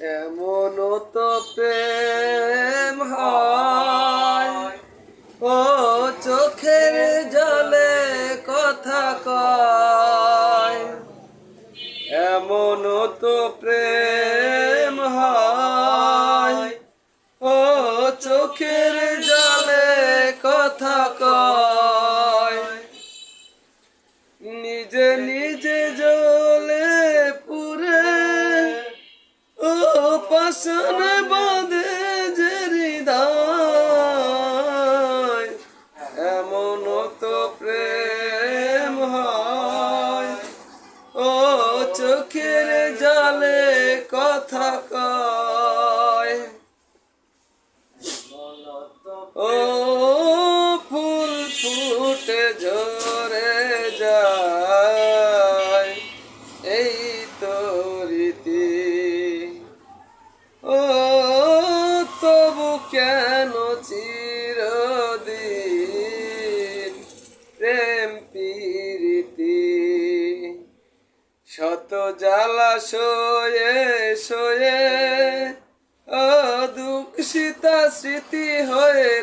এমন তো প্রেম হয়, ও চোখের জলে কথা কয়। এমন তো প্রেম হয়, ও চোখের জলে কথা কয়। নিজে নিজে জ্বলে পুরে, ও পাষাণ বাঁধে যে হৃদয়। এমন তো প্রেম হয়, ও চোখের জলে কথা কয়। ও ফুল ফুটে ঝরে যায়, এই তো রীতি। ও তবু কেন চিরদিন প্রেম প্রীতি। শত জ্বালা সয়ে সয়ে, ও দুঃখ সীতা স্মৃতি হয়ে